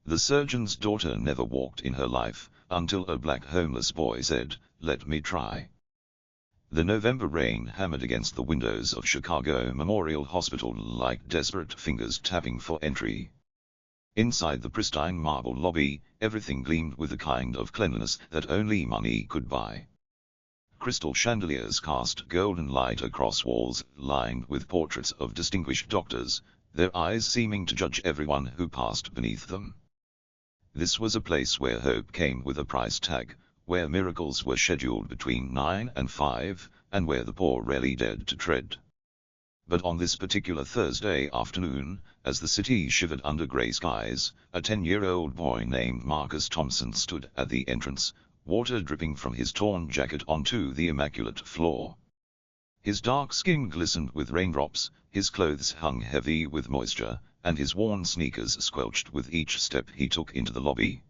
The surgeon's daughter never walked in her life, until a black homeless boy said, "Let me try." The November rain hammered against the windows of Chicago Memorial Hospital like desperate fingers tapping for entry. Inside the pristine marble lobby, everything gleamed with a kind of cleanliness that only money could buy. Crystal chandeliers cast golden light across walls lined with portraits of distinguished doctors, their eyes seeming to judge everyone who passed beneath them. This was a place where hope came with a price tag, where miracles were scheduled between 9 and 5, and where the poor rarely dared to tread. But on this particular Thursday afternoon, as the city shivered under grey skies, a 10-year-old boy named Marcus Thompson stood at the entrance, water dripping from his torn jacket onto the immaculate floor. His dark skin glistened with raindrops, his clothes hung heavy with moisture, and his worn sneakers squelched with each step he took into the lobby.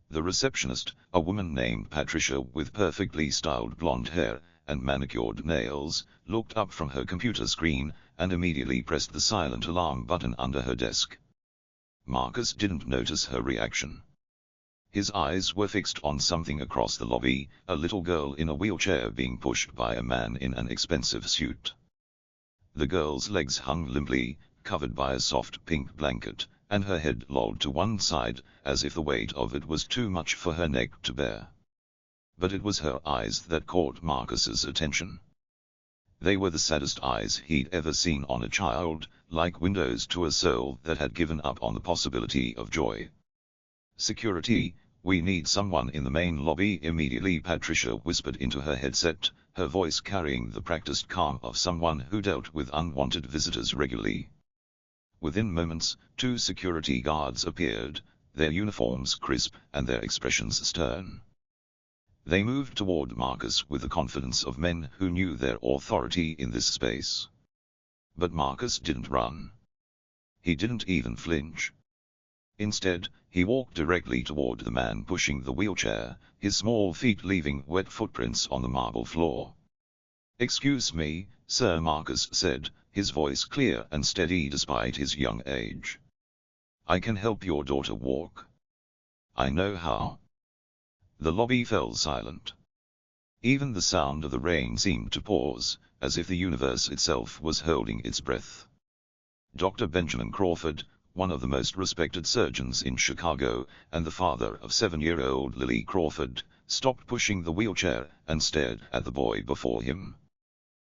The receptionist, a woman named Patricia with perfectly styled blonde hair and manicured nails, looked up from her computer screen and immediately pressed the silent alarm button under her desk. Marcus didn't notice her reaction. His eyes were fixed on something across the lobby, a little girl in a wheelchair being pushed by a man in an expensive suit. The girl's legs hung limply, covered by a soft pink blanket, and her head lolled to one side, as if the weight of it was too much for her neck to bear. But it was her eyes that caught Marcus's attention. They were the saddest eyes he'd ever seen on a child, like windows to a soul that had given up on the possibility of joy. "Security, we need someone in the main lobby immediately," Patricia whispered into her headset, her voice carrying the practiced calm of someone who dealt with unwanted visitors regularly. Within moments, 2 security guards appeared, their uniforms crisp and their expressions stern. They moved toward Marcus with the confidence of men who knew their authority in this space. But Marcus didn't run. He didn't even flinch. Instead, he walked directly toward the man pushing the wheelchair, his small feet leaving wet footprints on the marble floor. "Excuse me, sir," Marcus said, his voice clear and steady despite his young age. "I can help your daughter walk. I know how." The lobby fell silent. Even the sound of the rain seemed to pause, as if the universe itself was holding its breath. Dr. Benjamin Crawford, one of the most respected surgeons in Chicago, and the father of 7-year-old Lily Crawford, stopped pushing the wheelchair and stared at the boy before him.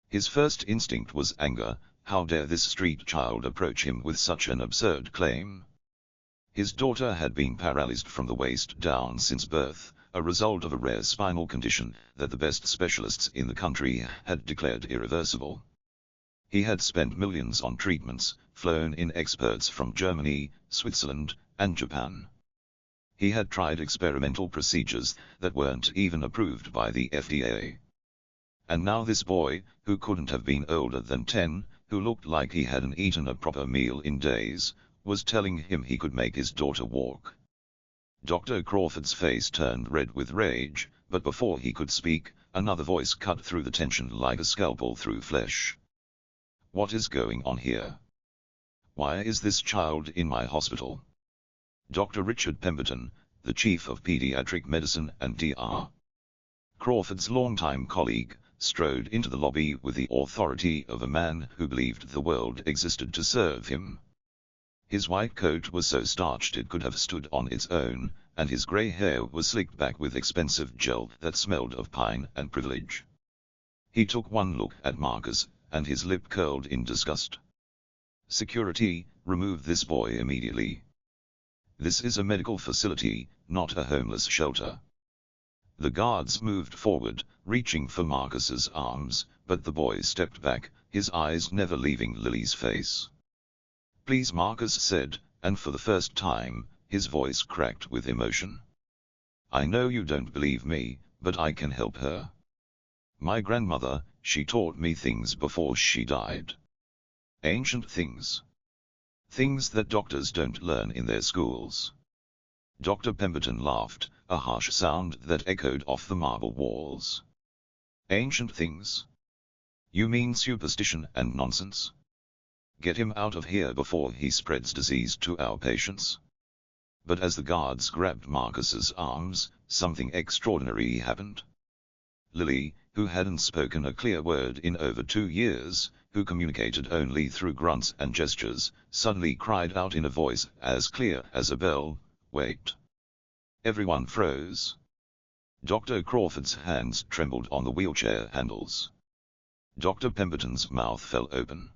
His first instinct was anger. How dare this street child approach him with such an absurd claim? His daughter had been paralyzed from the waist down since birth, a result of a rare spinal condition that the best specialists in the country had declared irreversible. He had spent millions on treatments, flown in experts from Germany, Switzerland, and Japan. He had tried experimental procedures that weren't even approved by the FDA. And now this boy, who couldn't have been older than 10, who looked like he hadn't eaten a proper meal in days, was telling him he could make his daughter walk. Dr. Crawford's face turned red with rage, but before he could speak, another voice cut through the tension like a scalpel through flesh. "What is going on here? Why is this child in my hospital?" Dr. Richard Pemberton, the chief of pediatric medicine and Dr. Crawford's longtime colleague, strode into the lobby with the authority of a man who believed the world existed to serve him. His white coat was so starched it could have stood on its own, and his grey hair was slicked back with expensive gel that smelled of pine and privilege. He took one look at Marcus, and his lip curled in disgust. "Security, remove this boy immediately. This is a medical facility, not a homeless shelter." The guards moved forward, reaching for Marcus's arms, but the boy stepped back, his eyes never leaving Lily's face. "Please," Marcus said, and for the first time, his voice cracked with emotion. "I know you don't believe me, but I can help her. My grandmother, she taught me things before she died. Ancient things. Things that doctors don't learn in their schools." Dr. Pemberton laughed, a harsh sound that echoed off the marble walls. "Ancient things? You mean superstition and nonsense? Get him out of here before he spreads disease to our patients." But as the guards grabbed Marcus's arms, something extraordinary happened. Lily, who hadn't spoken a clear word in over 2 years, who communicated only through grunts and gestures, suddenly cried out in a voice as clear as a bell, "Wait!" Everyone froze. Dr. Crawford's hands trembled on the wheelchair handles. Dr. Pemberton's mouth fell open.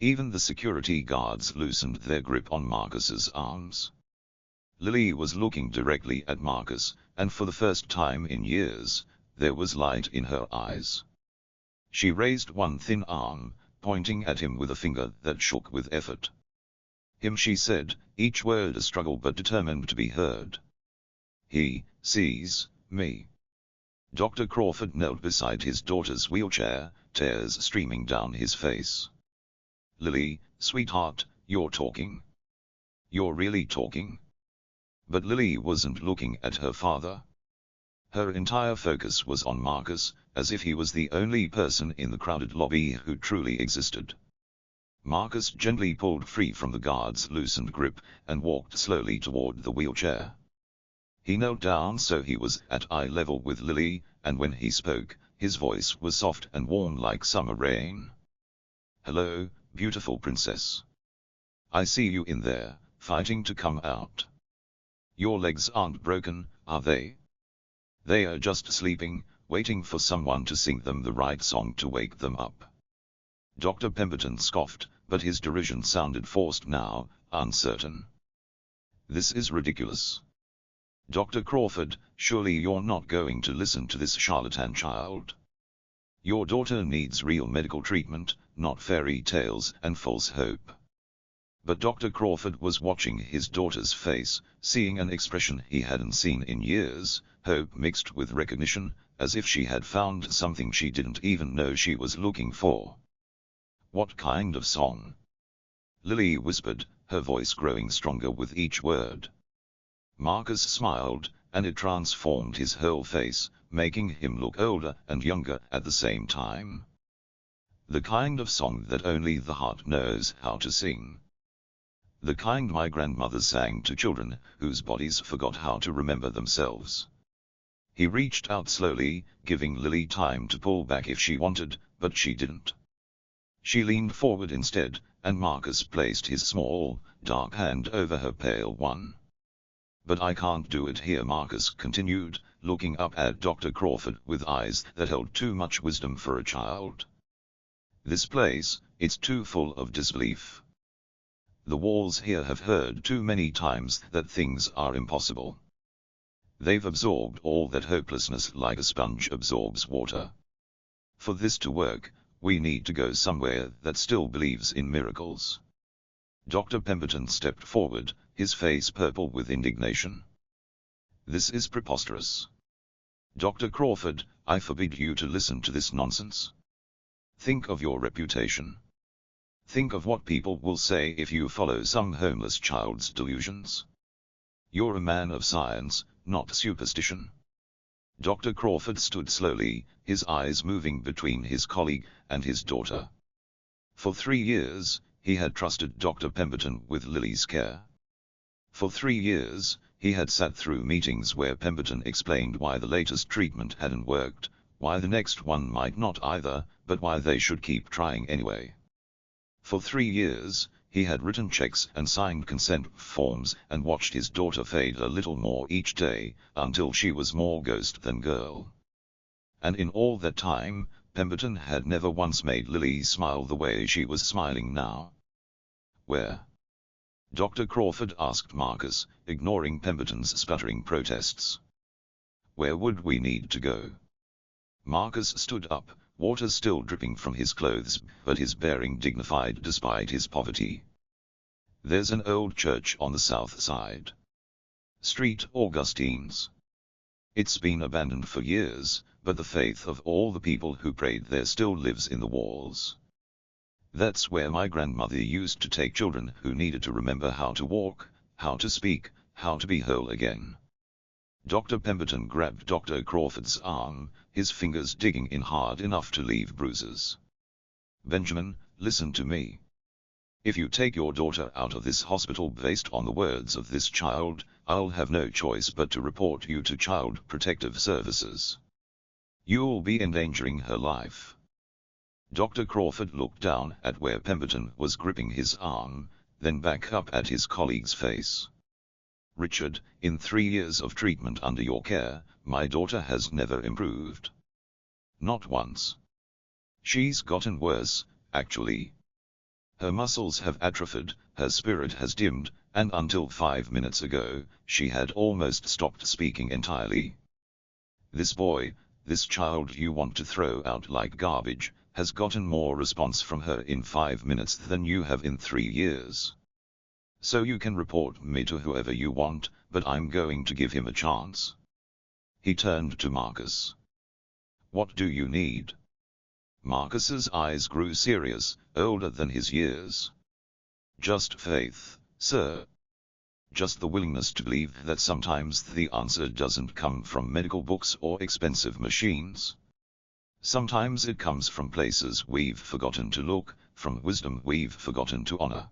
Even the security guards loosened their grip on Marcus's arms. Lily was looking directly at Marcus, and for the first time in years, there was light in her eyes. She raised one thin arm, pointing at him with a finger that shook with effort. "Him," she said, each word a struggle but determined to be heard. "He sees me." Dr. Crawford knelt beside his daughter's wheelchair, tears streaming down his face. "Lily, sweetheart, you're talking. You're really talking." But Lily wasn't looking at her father. Her entire focus was on Marcus, as if he was the only person in the crowded lobby who truly existed. Marcus gently pulled free from the guard's loosened grip, and walked slowly toward the wheelchair. He knelt down so he was at eye level with Lily, and when he spoke, his voice was soft and warm like summer rain. "Hello, beautiful princess. I see you in there, fighting to come out. Your legs aren't broken, are they? They are just sleeping, waiting for someone to sing them the right song to wake them up." Dr. Pemberton scoffed, but his derision sounded forced now, uncertain. "This is ridiculous. Dr. Crawford, surely you're not going to listen to this charlatan child. Your daughter needs real medical treatment, not fairy tales and false hope." But Dr. Crawford was watching his daughter's face, seeing an expression he hadn't seen in years, hope mixed with recognition, as if she had found something she didn't even know she was looking for. "What kind of song?" Lily whispered, her voice growing stronger with each word. Marcus smiled, and it transformed his whole face, making him look older and younger at the same time. "The kind of song that only the heart knows how to sing. The kind my grandmother sang to children whose bodies forgot how to remember themselves." He reached out slowly, giving Lily time to pull back if she wanted, but she didn't. She leaned forward instead, and Marcus placed his small, dark hand over her pale one. "But I can't do it here," Marcus continued, looking up at Dr. Crawford with eyes that held too much wisdom for a child. "This place, it's too full of disbelief. The walls here have heard too many times that things are impossible. They've absorbed all that hopelessness like a sponge absorbs water. For this to work, we need to go somewhere that still believes in miracles." Dr. Pemberton stepped forward, his face purple with indignation. "This is preposterous. Dr. Crawford, I forbid you to listen to this nonsense. Think of your reputation. Think of what people will say if you follow some homeless child's delusions. You're a man of science, not superstition." Dr. Crawford stood slowly, his eyes moving between his colleague and his daughter. For 3 years, he had trusted Dr. Pemberton with Lily's care. For 3 years, he had sat through meetings where Pemberton explained why the latest treatment hadn't worked, why the next one might not either, but why they should keep trying anyway. For 3 years, he had written checks and signed consent forms and watched his daughter fade a little more each day, until she was more ghost than girl. And in all that time, Pemberton had never once made Lily smile the way she was smiling now. "Where?" Dr. Crawford asked Marcus, ignoring Pemberton's sputtering protests. "Where would we need to go?" Marcus stood up, water still dripping from his clothes, but his bearing dignified despite his poverty. "There's an old church on the south side. Street Augustines. It's been abandoned for years, but the faith of all the people who prayed there still lives in the walls. That's where my grandmother used to take children who needed to remember how to walk, how to speak, how to be whole again." Dr. Pemberton grabbed Dr. Crawford's arm, his fingers digging in hard enough to leave bruises. "Benjamin, listen to me. If you take your daughter out of this hospital based on the words of this child, I'll have no choice but to report you to Child Protective Services. You'll be endangering her life." Dr. Crawford looked down at where Pemberton was gripping his arm, then back up at his colleague's face. "Richard, in 3 years of treatment under your care, my daughter has never improved. Not once. She's gotten worse, actually. Her muscles have atrophied, her spirit has dimmed, and until 5 minutes ago, she had almost stopped speaking entirely. This boy, this child you want to throw out like garbage, has gotten more response from her in 5 minutes than you have in 3 years. So you can report me to whoever you want, but I'm going to give him a chance." He turned to Marcus. "What do you need?" Marcus's eyes grew serious, older than his years. "Just faith, sir. Just the willingness to believe that sometimes the answer doesn't come from medical books or expensive machines. Sometimes it comes from places we've forgotten to look, from wisdom we've forgotten to honor."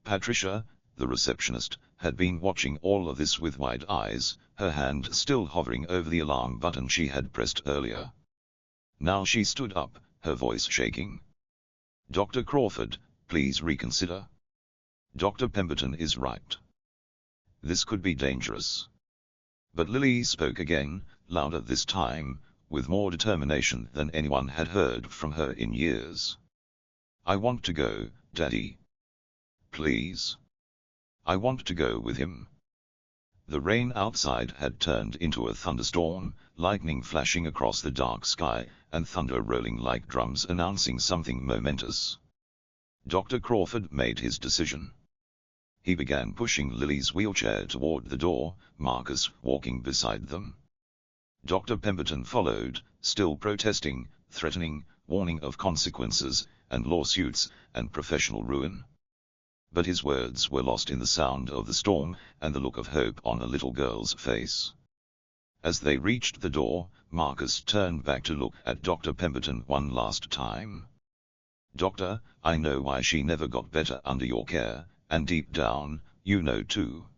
Patricia, the receptionist, had been watching all of this with wide eyes, her hand still hovering over the alarm button she had pressed earlier. Now she stood up, her voice shaking. "Dr. Crawford, please reconsider. Dr. Pemberton is right. This could be dangerous." But Lily spoke again, louder this time, with more determination than anyone had heard from her in years. "I want to go, Daddy. Please. I want to go with him." The rain outside had turned into a thunderstorm, lightning flashing across the dark sky, and thunder rolling like drums announcing something momentous. Dr. Crawford made his decision. He began pushing Lily's wheelchair toward the door, Marcus walking beside them. Dr. Pemberton followed, still protesting, threatening, warning of consequences, and lawsuits, and professional ruin. But his words were lost in the sound of the storm, and the look of hope on a little girl's face. As they reached the door, Marcus turned back to look at Dr. Pemberton one last time. "Doctor, I know why she never got better under your care, and deep down, you know too.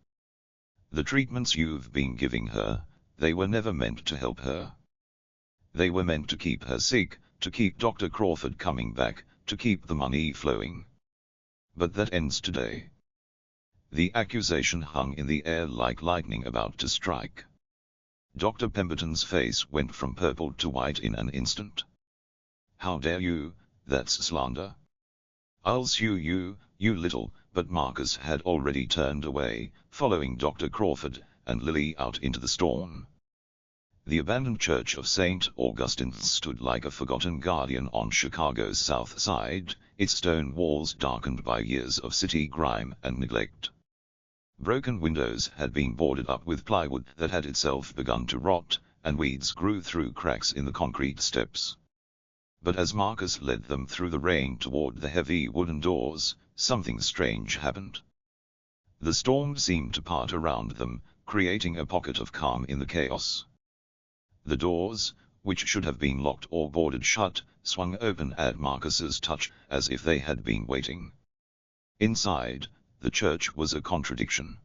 The treatments you've been giving her, they were never meant to help her. They were meant to keep her sick, to keep Dr. Crawford coming back, to keep the money flowing. But that ends today." The accusation hung in the air like lightning about to strike. Dr. Pemberton's face went from purple to white in an instant. "How dare you, that's slander. I'll sue you, you little," but Marcus had already turned away, following Dr. Crawford and Lily out into the storm. The abandoned church of St. Augustine stood like a forgotten guardian on Chicago's south side, its stone walls darkened by years of city grime and neglect. Broken windows had been boarded up with plywood that had itself begun to rot, and weeds grew through cracks in the concrete steps. But as Marcus led them through the rain toward the heavy wooden doors, something strange happened. The storm seemed to part around them, creating a pocket of calm in the chaos. The doors, which should have been locked or boarded shut, swung open at Marcus's touch, as if they had been waiting. Inside, the church was a contradiction.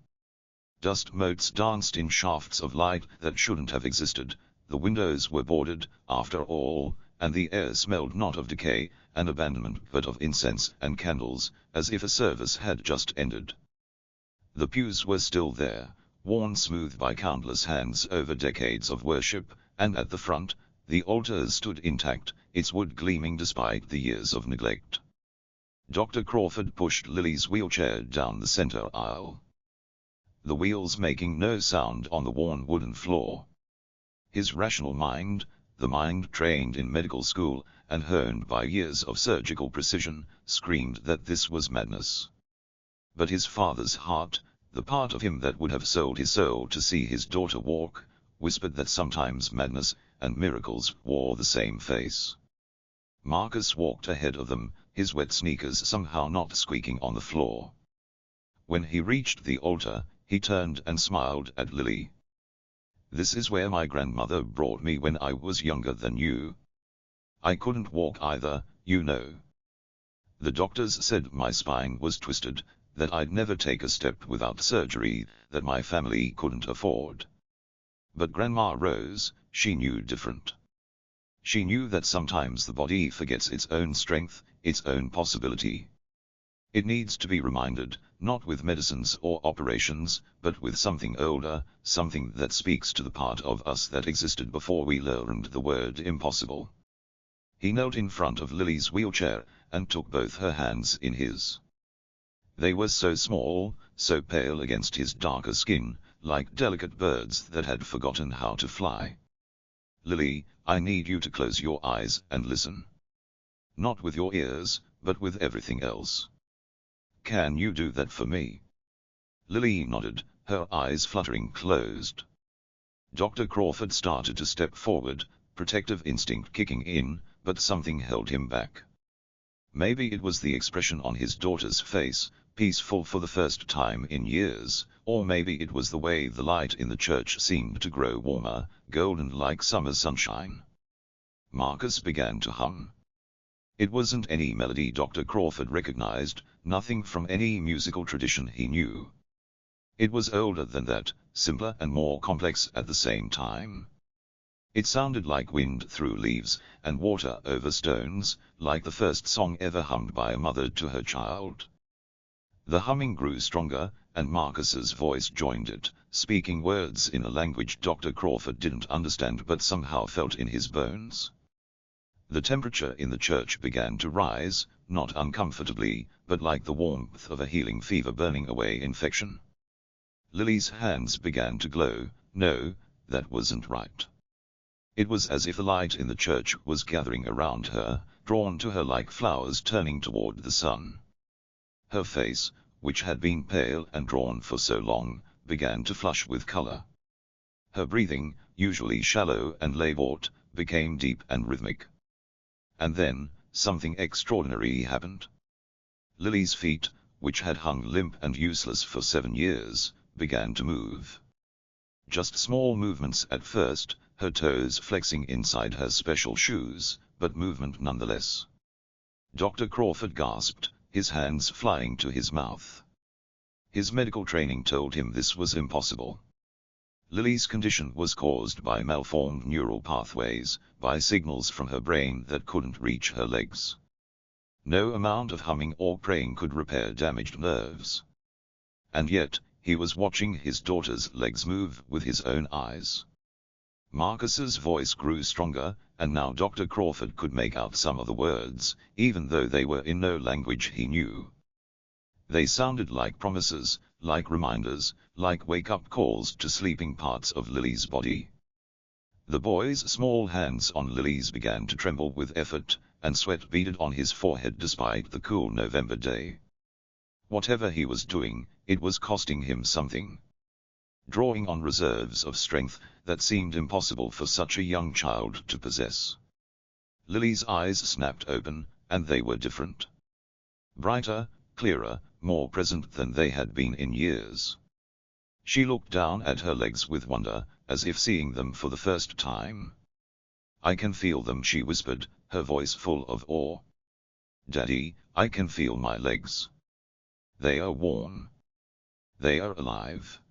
Dust motes danced in shafts of light that shouldn't have existed, the windows were boarded, after all, and the air smelled not of decay and abandonment but of incense and candles, as if a service had just ended. The pews were still there, worn smooth by countless hands over decades of worship, and at the front, the altar stood intact, its wood gleaming despite the years of neglect. Dr. Crawford pushed Lily's wheelchair down the center aisle, the wheels making no sound on the worn wooden floor. His rational mind, the mind trained in medical school and honed by years of surgical precision, screamed that this was madness. But his father's heart, the part of him that would have sold his soul to see his daughter walk, whispered that sometimes madness and miracles wore the same face. Marcus walked ahead of them, his wet sneakers somehow not squeaking on the floor. When he reached the altar, he turned and smiled at Lily. "This is where my grandmother brought me when I was younger than you. I couldn't walk either, you know. The doctors said my spine was twisted, that I'd never take a step without surgery, that my family couldn't afford. But Grandma Rose, she knew different. She knew that sometimes the body forgets its own strength, its own possibility. It needs to be reminded, not with medicines or operations, but with something older, something that speaks to the part of us that existed before we learned the word impossible. He knelt in front of Lily's wheelchair, and took both her hands in his. They were so small, so pale against his darker skin, like delicate birds that had forgotten how to fly. Lily, I need you to close your eyes and listen. Not with your ears, but with everything else. Can you do that for me? Lily nodded, her eyes fluttering closed. Dr. Crawford started to step forward, protective instinct kicking in, but something held him back. Maybe it was the expression on his daughter's face, peaceful for the first time in years, or maybe it was the way the light in the church seemed to grow warmer, golden like summer sunshine. Marcus began to hum. It wasn't any melody Dr. Crawford recognized, nothing from any musical tradition he knew. It was older than that, simpler and more complex at the same time. It sounded like wind through leaves, and water over stones, like the first song ever hummed by a mother to her child. The humming grew stronger, and Marcus's voice joined it, speaking words in a language Dr. Crawford didn't understand but somehow felt in his bones. The temperature in the church began to rise, not uncomfortably, but like the warmth of a healing fever burning away infection. Lily's hands began to glow. No, that wasn't right. It was as if the light in the church was gathering around her, drawn to her like flowers turning toward the sun. Her face, which had been pale and drawn for so long, began to flush with color. Her breathing, usually shallow and labored, became deep and rhythmic. And then, something extraordinary happened. Lily's feet, which had hung limp and useless for 7 years, began to move. Just small movements at first, her toes flexing inside her special shoes, but movement nonetheless. Dr. Crawford gasped, his hands flying to his mouth. His medical training told him this was impossible. Lily's condition was caused by malformed neural pathways, by signals from her brain that couldn't reach her legs. No amount of humming or praying could repair damaged nerves. And yet, he was watching his daughter's legs move with his own eyes. Marcus's voice grew stronger, and now Dr. Crawford could make out some of the words, even though they were in no language he knew. They sounded like promises, like reminders, like wake-up calls to sleeping parts of Lily's body. The boy's small hands on Lily's began to tremble with effort, and sweat beaded on his forehead despite the cool November day. Whatever he was doing, it was costing him something. Drawing on reserves of strength that seemed impossible for such a young child to possess. Lily's eyes snapped open, and they were different. Brighter, clearer, more present than they had been in years. She looked down at her legs with wonder, as if seeing them for the first time. I can feel them, she whispered, her voice full of awe. Daddy, I can feel my legs. They are warm. They are alive.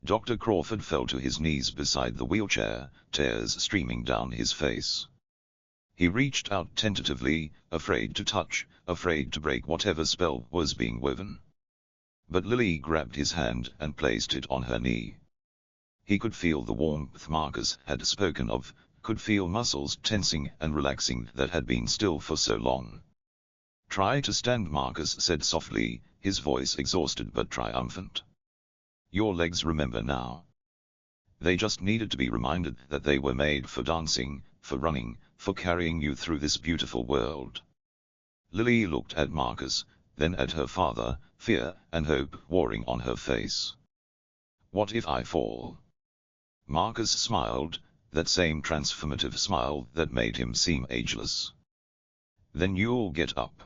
Dr. Crawford fell to his knees beside the wheelchair, tears streaming down his face. He reached out tentatively, afraid to touch, afraid to break whatever spell was being woven. But Lily grabbed his hand and placed it on her knee. He could feel the warmth Marcus had spoken of, could feel muscles tensing and relaxing that had been still for so long. Try to stand, Marcus said softly, his voice exhausted but triumphant. Your legs remember now. They just needed to be reminded that they were made for dancing, for running, for carrying you through this beautiful world. Lily looked at Marcus, then at her father, fear and hope warring on her face. What if I fall? Marcus smiled, that same transformative smile that made him seem ageless. Then you'll get up.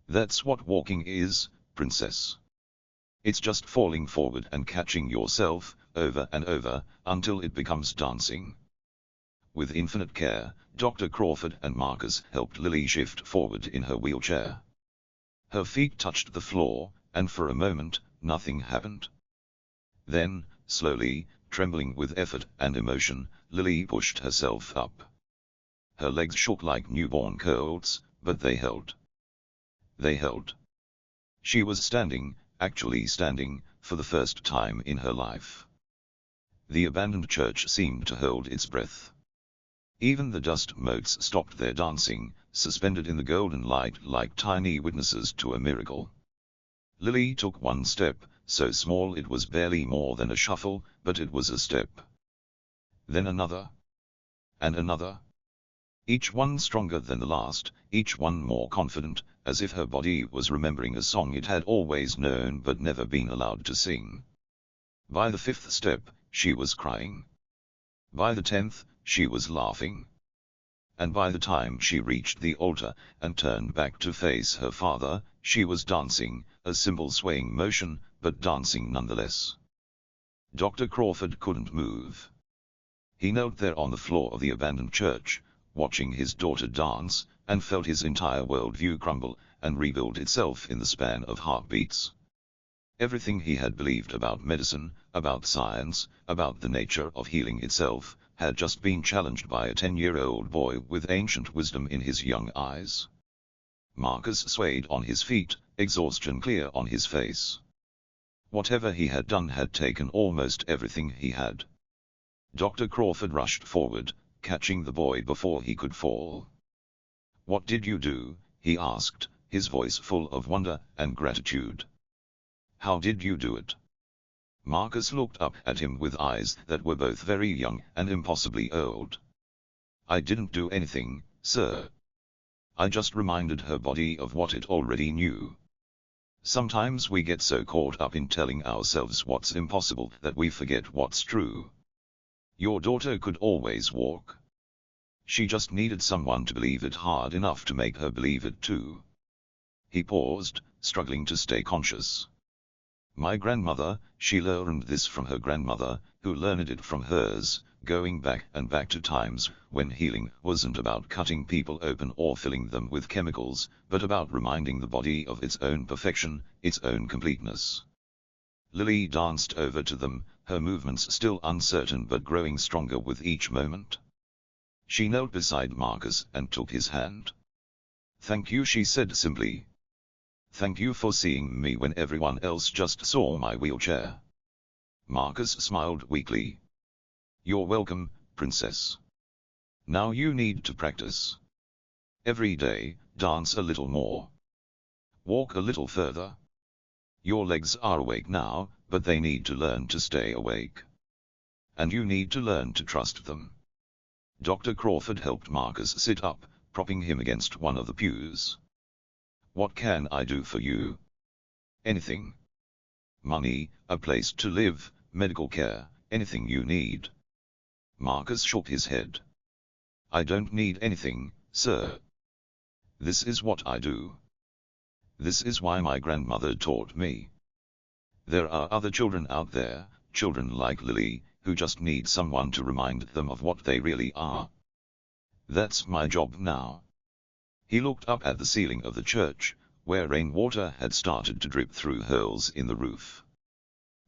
That's what walking is, princess. It's just falling forward and catching yourself, over and over, until it becomes dancing. With infinite care, Dr. Crawford and Marcus helped Lily shift forward in her wheelchair. Her feet touched the floor, and for a moment, nothing happened. Then, slowly, trembling with effort and emotion, Lily pushed herself up. Her legs shook like newborn colts, but they held. They held. She was standing, actually standing, for the first time in her life. The abandoned church seemed to hold its breath. Even the dust motes stopped their dancing, suspended in the golden light like tiny witnesses to a miracle. Lily took one step, so small it was barely more than a shuffle, but it was a step. Then another. And another. Each one stronger than the last, each one more confident, as if her body was remembering a song it had always known but never been allowed to sing. By the 5th step, she was crying. By the 10th, she was laughing. And by the time she reached the altar, and turned back to face her father, she was dancing, a simple swaying motion, but dancing nonetheless. Dr. Crawford couldn't move. He knelt there on the floor of the abandoned church, watching his daughter dance, and felt his entire worldview crumble, and rebuild itself in the span of heartbeats. Everything he had believed about medicine, about science, about the nature of healing itself, had just been challenged by a 10-year-old boy with ancient wisdom in his young eyes. Marcus swayed on his feet, exhaustion clear on his face. Whatever he had done had taken almost everything he had. Dr. Crawford rushed forward, catching the boy before he could fall. "What did you do?" he asked, his voice full of wonder and gratitude. "How did you do it?" Marcus looked up at him with eyes that were both very young and impossibly old. "I didn't do anything, sir. I just reminded her body of what it already knew. Sometimes we get so caught up in telling ourselves what's impossible that we forget what's true. Your daughter could always walk. She just needed someone to believe it hard enough to make her believe it too." He paused, struggling to stay conscious. "My grandmother, she learned this from her grandmother, who learned it from hers, going back and back to times when healing wasn't about cutting people open or filling them with chemicals, but about reminding the body of its own perfection, its own completeness." Lily danced over to them, her movements still uncertain but growing stronger with each moment. She knelt beside Marcus and took his hand. "Thank you," she said simply. "Thank you for seeing me when everyone else just saw my wheelchair." Marcus smiled weakly. "You're welcome, princess. Now you need to practice. Every day, dance a little more. Walk a little further. Your legs are awake now, but they need to learn to stay awake. And you need to learn to trust them." Dr. Crawford helped Marcus sit up, propping him against one of the pews. "What can I do for you?" "Anything. Money, a place to live, medical care, anything you need." Marcus shook his head. "I don't need anything, sir. This is what I do. This is why my grandmother taught me. There are other children out there, children like Lily, who just need someone to remind them of what they really are. That's my job now." He looked up at the ceiling of the church, where rainwater had started to drip through holes in the roof.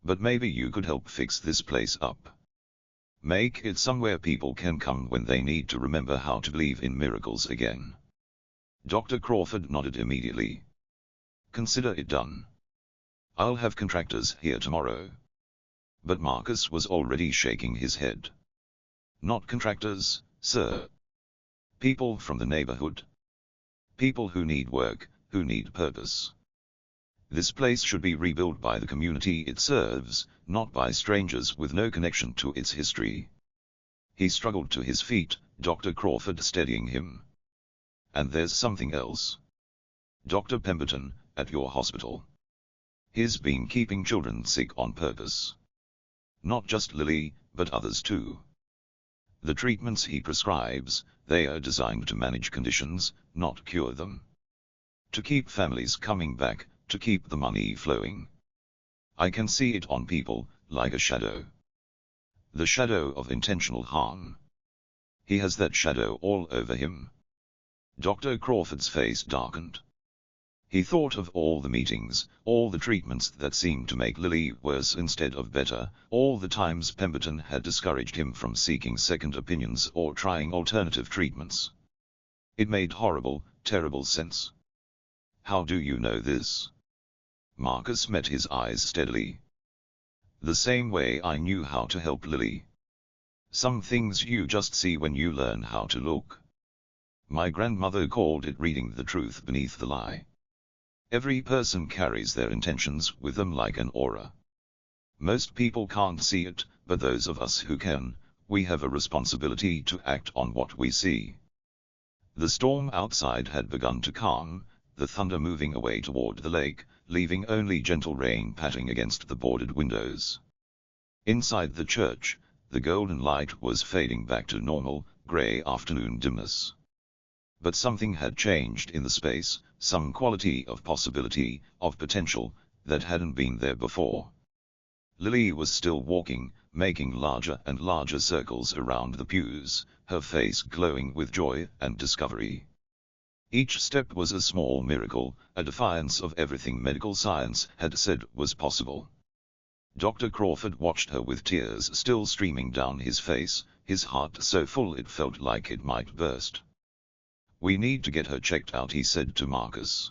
"But maybe you could help fix this place up. Make it somewhere people can come when they need to remember how to believe in miracles again." Dr. Crawford nodded immediately. "Consider it done. I'll have contractors here tomorrow." But Marcus was already shaking his head. "Not contractors, sir. People from the neighborhood. People who need work, who need purpose. This place should be rebuilt by the community it serves, not by strangers with no connection to its history." He struggled to his feet, Dr. Crawford steadying him. "And there's something else. Dr. Pemberton, at your hospital. He's been keeping children sick on purpose. Not just Lily, but others too. The treatments he prescribes, they are designed to manage conditions, not cure them. To keep families coming back, to keep the money flowing. I can see it on people, like a shadow. The shadow of intentional harm. He has that shadow all over him." Dr. Crawford's face darkened. He thought of all the meetings, all the treatments that seemed to make Lily worse instead of better, all the times Pemberton had discouraged him from seeking second opinions or trying alternative treatments. It made horrible, terrible sense. How do you know this? Marcus met his eyes steadily. The same way I knew how to help Lily. Some things you just see when you learn how to look. My grandmother called it reading the truth beneath the lie. Every person carries their intentions with them like an aura. Most people can't see it, but those of us who can, we have a responsibility to act on what we see. The storm outside had begun to calm, the thunder moving away toward the lake, leaving only gentle rain patting against the boarded windows. Inside the church, the golden light was fading back to normal, gray afternoon dimness. But something had changed in the space, some quality of possibility, of potential, that hadn't been there before. Lily was still walking, making larger and larger circles around the pews, her face glowing with joy and discovery. Each step was a small miracle, a defiance of everything medical science had said was possible. Dr. Crawford watched her with tears still streaming down his face, his heart so full it felt like it might burst. We need to get her checked out, he said to Marcus.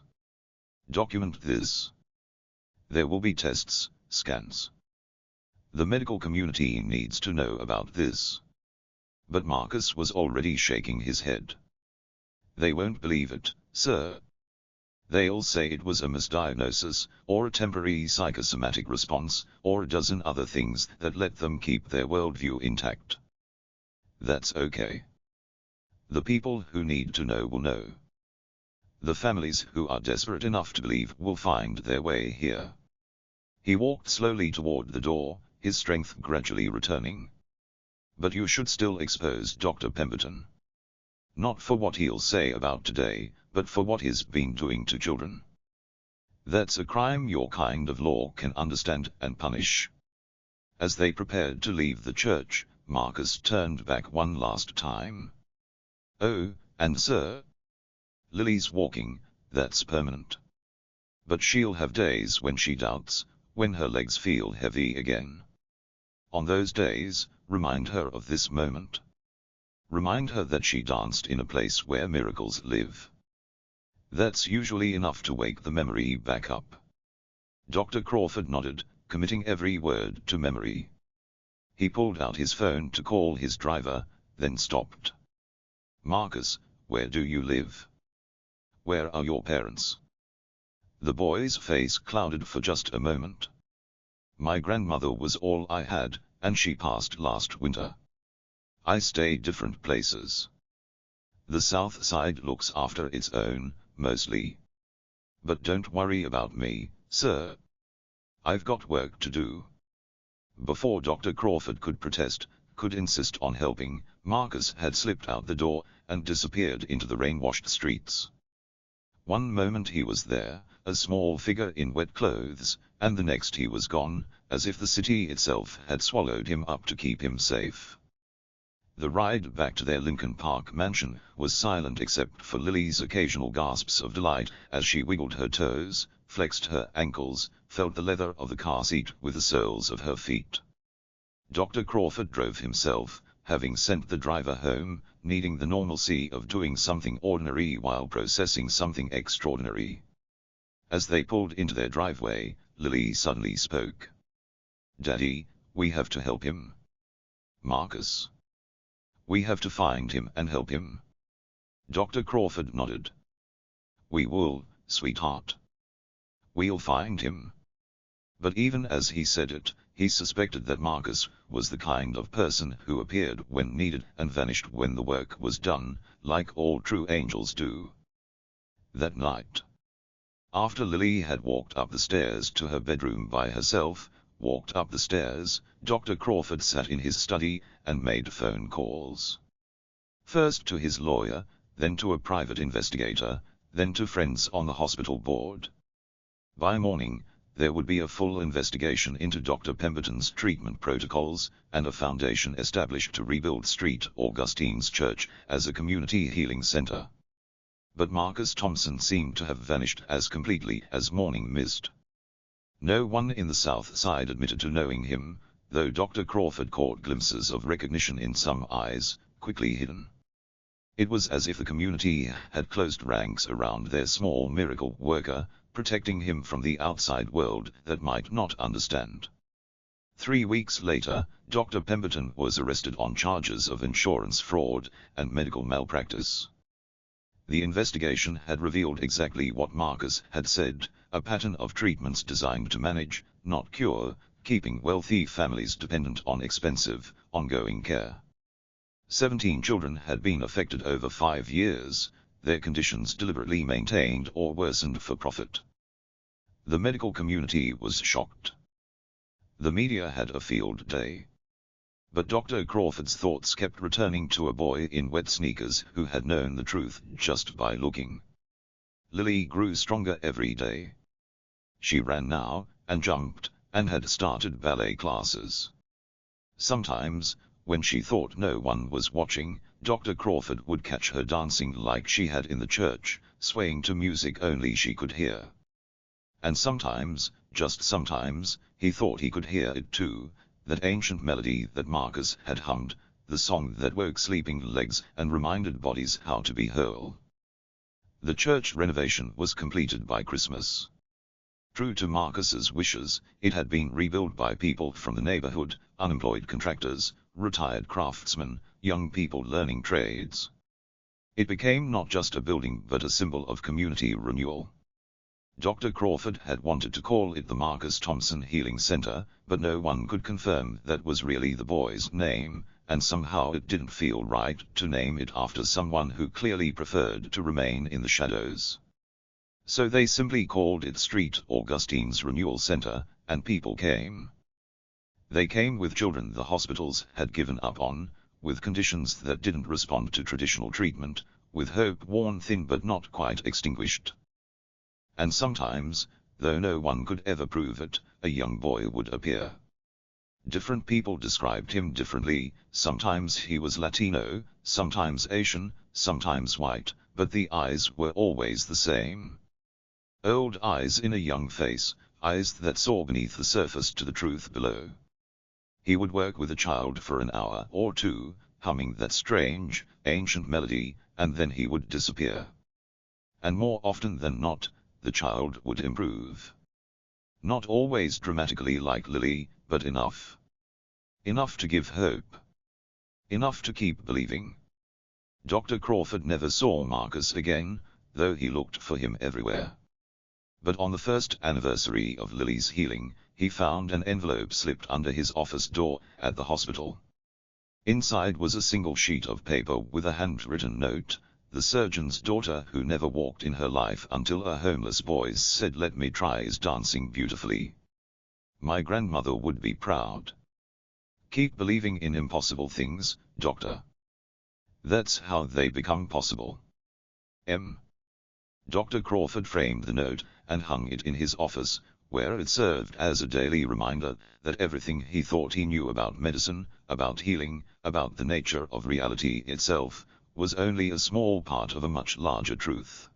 Document this. There will be tests, scans. The medical community needs to know about this. But Marcus was already shaking his head. They won't believe it, sir. They'll say it was a misdiagnosis, or a temporary psychosomatic response, or a dozen other things that let them keep their worldview intact. That's okay. The people who need to know will know. The families who are desperate enough to believe will find their way here. He walked slowly toward the door, his strength gradually returning. But you should still expose Dr. Pemberton. Not for what he'll say about today, but for what he's been doing to children. That's a crime your kind of law can understand and punish. As they prepared to leave the church, Marcus turned back one last time. Oh, and sir? Lily's walking, that's permanent. But she'll have days when she doubts, when her legs feel heavy again. On those days, remind her of this moment. Remind her that she danced in a place where miracles live. That's usually enough to wake the memory back up. Dr. Crawford nodded, committing every word to memory. He pulled out his phone to call his driver, then stopped. Marcus, where do you live? Where are your parents? The boy's face clouded for just a moment. My grandmother was all I had, and she passed last winter. I stay different places. The south side looks after its own, mostly. But don't worry about me, sir. I've got work to do. Before Dr. Crawford could protest, could insist on helping, Marcus had slipped out the door and disappeared into the rain-washed streets. One moment he was there, a small figure in wet clothes, and the next he was gone, as if the city itself had swallowed him up to keep him safe. The ride back to their Lincoln Park mansion was silent except for Lily's occasional gasps of delight as she wiggled her toes, flexed her ankles, felt the leather of the car seat with the soles of her feet. Dr. Crawford drove himself, having sent the driver home, needing the normalcy of doing something ordinary while processing something extraordinary. As they pulled into their driveway, Lily suddenly spoke. Daddy, we have to help him. Marcus. We have to find him and help him. Dr. Crawford nodded. We will, sweetheart. We'll find him. But even as he said it, he suspected that Marcus was the kind of person who appeared when needed and vanished when the work was done, like all true angels do. That night, after Lily had walked up the stairs to her bedroom by herself, walked up the stairs, Dr. Crawford sat in his study and made phone calls. First to his lawyer, then to a private investigator, then to friends on the hospital board. By morning, there would be a full investigation into Dr. Pemberton's treatment protocols, and a foundation established to rebuild St. Augustine's Church as a community healing center. But Marcus Thompson seemed to have vanished as completely as morning mist. No one in the South Side admitted to knowing him, though Dr. Crawford caught glimpses of recognition in some eyes, quickly hidden. It was as if the community had closed ranks around their small miracle worker, protecting him from the outside world that might not understand. 3 weeks later, Dr. Pemberton was arrested on charges of insurance fraud and medical malpractice. The investigation had revealed exactly what Marcus had said, a pattern of treatments designed to manage, not cure, keeping wealthy families dependent on expensive, ongoing care. 17 children had been affected over 5 years, their conditions deliberately maintained or worsened for profit. The medical community was shocked. The media had a field day. But Dr. Crawford's thoughts kept returning to a boy in wet sneakers who had known the truth just by looking. Lily grew stronger every day. She ran now, and jumped, and had started ballet classes. Sometimes, when she thought no one was watching, Dr. Crawford would catch her dancing like she had in the church, swaying to music only she could hear. And sometimes, just sometimes, he thought he could hear it too, that ancient melody that Marcus had hummed, the song that woke sleeping legs and reminded bodies how to be whole. The church renovation was completed by Christmas. True to Marcus's wishes, it had been rebuilt by people from the neighborhood, unemployed contractors, retired craftsmen, young people learning trades. It became not just a building but a symbol of community renewal. Dr. Crawford had wanted to call it the Marcus Thompson Healing Center, but no one could confirm that was really the boy's name, and somehow it didn't feel right to name it after someone who clearly preferred to remain in the shadows. So they simply called it St. Augustine's Renewal Center, and people came. They came with children the hospitals had given up on, with conditions that didn't respond to traditional treatment, with hope worn thin but not quite extinguished. And sometimes, though no one could ever prove it, a young boy would appear. Different people described him differently, sometimes he was Latino, sometimes Asian, sometimes white, but the eyes were always the same. Old eyes in a young face, eyes that saw beneath the surface to the truth below. He would work with a child for an hour or two, humming that strange, ancient melody, and then he would disappear. And more often than not, the child would improve. Not always dramatically like Lily, but enough. Enough to give hope. Enough to keep believing. Dr. Crawford never saw Marcus again, though he looked for him everywhere. But on the first anniversary of Lily's healing, he found an envelope slipped under his office door at the hospital. Inside was a single sheet of paper with a handwritten note, the surgeon's daughter who never walked in her life until a homeless boy said, "Let me try is dancing beautifully. My grandmother would be proud. Keep believing in impossible things, doctor. That's how they become possible. M." Dr. Crawford framed the note and hung it in his office, where it served as a daily reminder that everything he thought he knew about medicine, about healing, about the nature of reality itself, was only a small part of a much larger truth.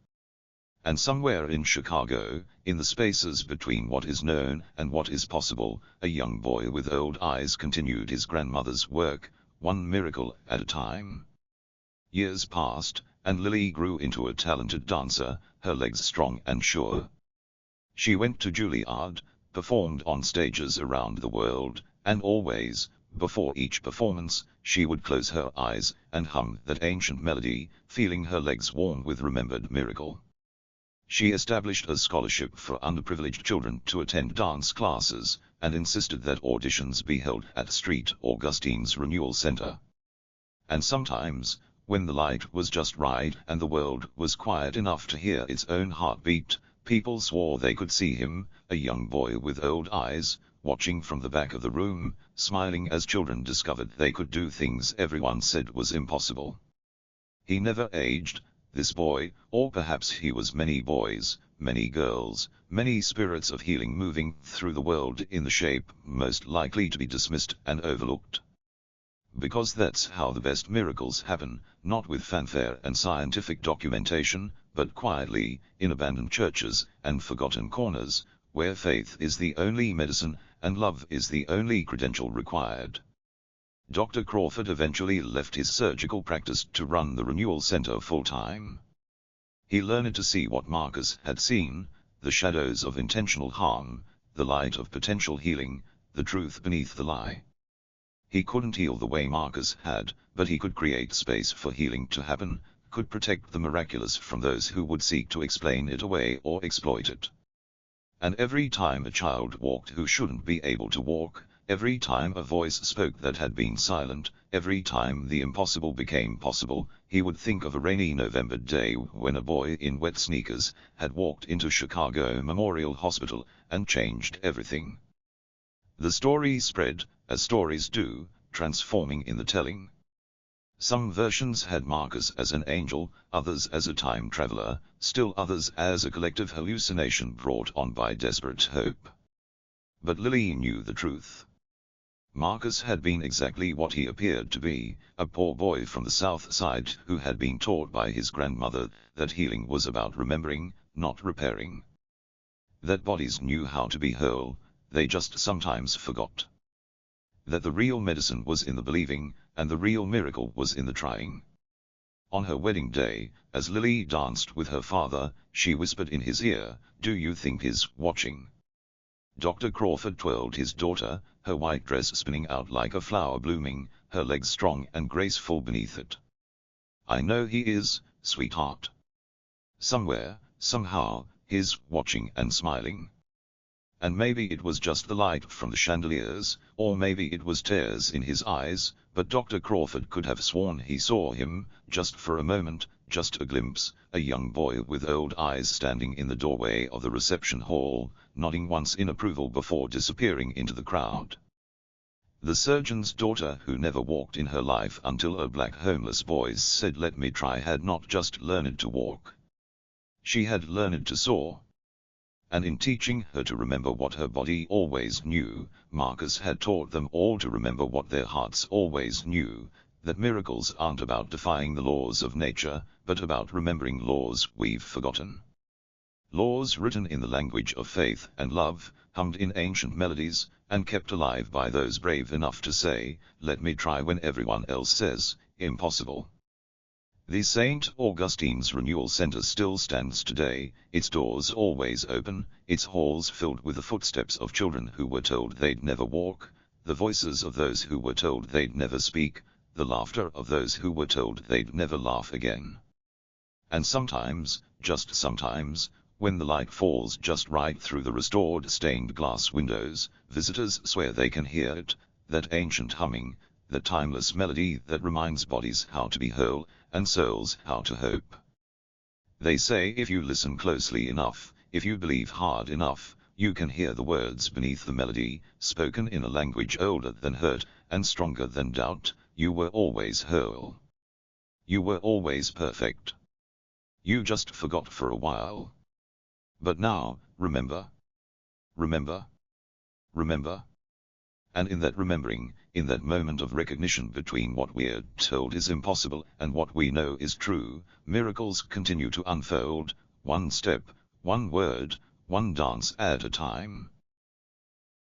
And somewhere in Chicago, in the spaces between what is known and what is possible, a young boy with old eyes continued his grandmother's work, one miracle at a time. Years passed, and Lily grew into a talented dancer, her legs strong and sure. She went to Juilliard, performed on stages around the world, and always, before each performance, she would close her eyes and hum that ancient melody, feeling her legs warm with remembered miracle. She established a scholarship for underprivileged children to attend dance classes, and insisted that auditions be held at St. Augustine's Renewal Center. And sometimes, when the light was just right and the world was quiet enough to hear its own heartbeat, people swore they could see him, a young boy with old eyes, watching from the back of the room, smiling as children discovered they could do things everyone said was impossible. He never aged, this boy, or perhaps he was many boys, many girls, many spirits of healing moving through the world in the shape most likely to be dismissed and overlooked. Because that's how the best miracles happen, not with fanfare and scientific documentation, but quietly, in abandoned churches and forgotten corners, where faith is the only medicine, and love is the only credential required. Dr. Crawford eventually left his surgical practice to run the Renewal Center full-time. He learned to see what Marcus had seen, the shadows of intentional harm, the light of potential healing, the truth beneath the lie. He couldn't heal the way Marcus had, but he could create space for healing to happen, could protect the miraculous from those who would seek to explain it away or exploit it. And every time a child walked who shouldn't be able to walk, every time a voice spoke that had been silent, every time the impossible became possible, he would think of a rainy November day when a boy in wet sneakers had walked into Chicago Memorial Hospital and changed everything. The story spread, as stories do, transforming in the telling. Some versions had Marcus as an angel, others as a time traveler, still others as a collective hallucination brought on by desperate hope. But Lily knew the truth. Marcus had been exactly what he appeared to be, a poor boy from the South Side who had been taught by his grandmother that healing was about remembering, not repairing. That bodies knew how to be whole, they just sometimes forgot. That the real medicine was in the believing, and the real miracle was in the trying. On her wedding day, as Lily danced with her father, she whispered in his ear, "Do you think he's watching?" Dr. Crawford twirled his daughter, her white dress spinning out like a flower blooming, her legs strong and graceful beneath it. "I know he is, sweetheart. Somewhere, somehow, he's watching and smiling. And maybe it was just the light from the chandeliers, or maybe it was tears in his eyes, but Dr. Crawford could have sworn he saw him, just for a moment, just a glimpse, a young boy with old eyes standing in the doorway of the reception hall, nodding once in approval before disappearing into the crowd. The surgeon's daughter, who never walked in her life until a black homeless boy said "let me try," had not just learned to walk. She had learned to soar. And in teaching her to remember what her body always knew, Marcus had taught them all to remember what their hearts always knew, that miracles aren't about defying the laws of nature, but about remembering laws we've forgotten. Laws written in the language of faith and love, hummed in ancient melodies, and kept alive by those brave enough to say, "Let me try," when everyone else says, "Impossible." The St. Augustine's Renewal Center still stands today, its doors always open, its halls filled with the footsteps of children who were told they'd never walk, the voices of those who were told they'd never speak, the laughter of those who were told they'd never laugh again. And sometimes, just sometimes, when the light falls just right through the restored stained glass windows, visitors swear they can hear it, that ancient humming, the timeless melody that reminds bodies how to be whole, and souls how to hope. They say if you listen closely enough, if you believe hard enough, you can hear the words beneath the melody, spoken in a language older than hurt, and stronger than doubt. You were always whole. You were always perfect. You just forgot for a while. But now, remember. Remember. Remember. And in that remembering, in that moment of recognition between what we're told is impossible and what we know is true, miracles continue to unfold, one step, one word, one dance at a time.